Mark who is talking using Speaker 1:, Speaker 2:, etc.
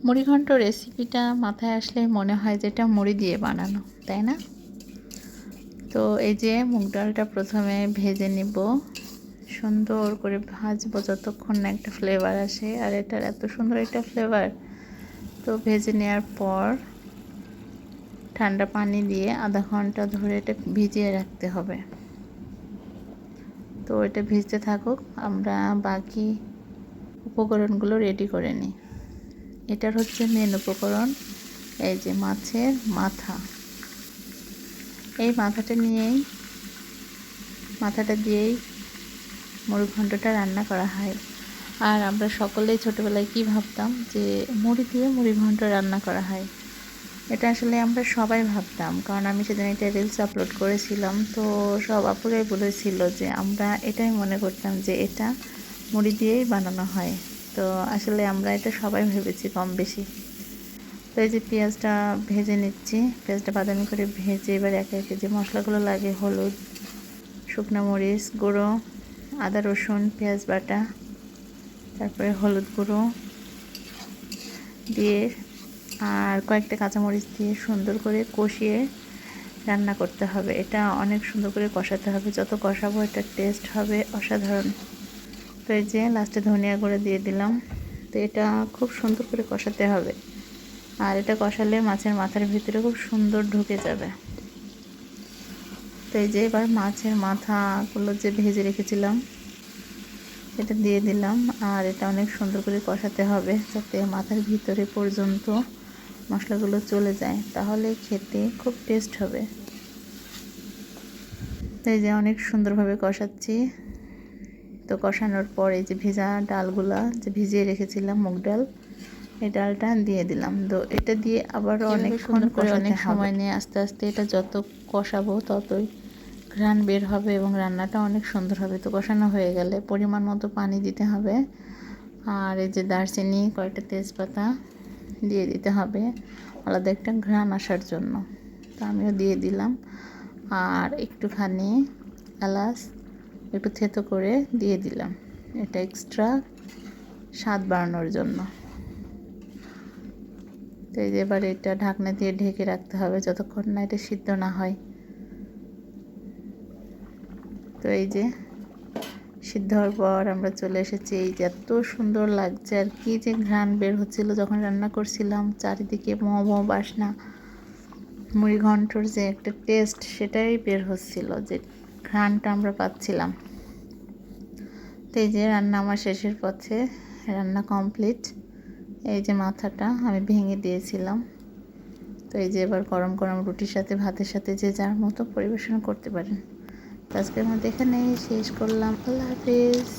Speaker 1: মুড়িঘণ্ট রেসিপিটা মাথায় আসলে মনে হয় যে এটা মুড়ি দিয়ে বানানো, তাই না? তো এই যে মুগ ডালটা প্রথমে ভেজে নিব, সুন্দর করে ভাজবো যতক্ষণ না একটা ফ্লেভার আসে। আর এটার এত সুন্দর একটা ফ্লেভার। তো ভেজে নেওয়ার পর ঠান্ডা পানি দিয়ে আধা ঘন্টা ধরে এটা ভিজিয়ে রাখতে হবে। তো এটা ভিজতে থাকুক, আমরা বাকি উপকরণগুলো রেডি করে নিই। এটার হচ্ছে মেন উপকরণ এই যে মাছের মাথা। এই মাথাটা দিয়েই মুড়িঘণ্টটা রান্না করা হয়। আর আমরা সকলেই ছোটোবেলায় কি ভাবতাম যে মুড়ি দিয়ে মুড়িঘণ্ট রান্না করা হয়। এটা আসলে আমরা সবাই ভাবতাম, কারণ আমি সেদিন একটা রিলস আপলোড করেছিলাম। তো সব আপুরাই বলেছিল যে আমরা এটাই মনে করতাম যে এটা মুড়ি দিয়েই বানানো হয়। তো আসলে আমরা এটা সবাই ভেবেছি কম বেশি। তো এই যে পেঁয়াজটা ভেজে নিচ্ছি, পেঁয়াজটা বাদামি করে ভেজে এবার একে একে যে মশলাগুলো লাগে, হলুদ, শুকনো মরিচ গুঁড়ো, আদা রসুন পেঁয়াজ বাটা, তারপরে হলুদ গুঁড়ো দিয়ে আর কয়েকটা কাঁচামরিচ দিয়ে সুন্দর করে কষিয়ে রান্না করতে হবে। এটা অনেক সুন্দর করে কষাতে হবে, যত কষাবো এটার টেস্ট হবে অসাধারণ। তো এই যে লাস্টে ধনিয়া গুঁড়ো দিয়ে দিলাম। তো এটা খুব সুন্দর করে কষাতে হবে, আর এটা কষালে মাছের মাথার ভিতরে খুব সুন্দর ঢুকে যাবে। তো এই যে এবার মাছের মাথাগুলো যে ভেজে রেখেছিলাম এটা দিয়ে দিলাম, আর এটা অনেক সুন্দর করে কষাতে হবে যাতে মাথার ভিতরে পর্যন্ত মশলাগুলো চলে যায়, তাহলে খেতে খুব টেস্ট হবে। তো এই যে অনেক সুন্দরভাবে কষাচ্ছি। তো কষানোর পর এই যে ভেজা ডালগুলা যে ভিজিয়ে রেখেছিলাম মুগ ডাল, এই ডালটা দিয়ে দিলাম। তো এটা দিয়ে আবারও অনেকক্ষণ করে অনেক সময় নিয়ে আস্তে আস্তে এটা যত কষাবো ততই ঘ্রাণ বের হবে এবং রান্নাটা অনেক সুন্দর হবে। তো কষানো হয়ে গেলে পরিমাণ মতো পানি দিতে হবে, আর এই যে দারচিনি কয়েকটা তেজপাতা দিয়ে দিতে হবে আলাদা একটা ঘ্রাণ আসার জন্য। তো আমিও দিয়ে দিলাম, আর একটুখানি এলাচ একটু থেতো করে দিয়ে দিলাম, এটা এক্সট্রা স্বাদ বাড়ানোর জন্য। তো এই যে এবার এটা ঢাকনা দিয়ে ঢেকে রাখতে হবে যতক্ষণ না এটা সিদ্ধ না হয়। তো এই যে সিদ্ধ হওয়ার পর আমরা চলে এসেছি। এই যে এত সুন্দর লাগছে, আর কি যে ঘ্রাণ বের হচ্ছিল যখন রান্না করছিলাম, চারিদিকে মোমো মোমো বাসনা, মুড়িঘণ্টর যে একটা টেস্ট সেটাই বের হচ্ছিল, যে ঘ্রাণটা আমরা পাচ্ছিলাম। তো এই যে রান্না আমার শেষের পথে, রান্না কমপ্লিট। এই যে মাথাটা আমি ভেঙে দিয়েছিলাম। তো এই যে এবার গরম গরম রুটির সাথে ভাতের সাথে যে যার মতো পরিবেশন করতে পারেন। তো আজকের মধ্যে এখানেই শেষ করলাম। আল্লাহ হাফেজ।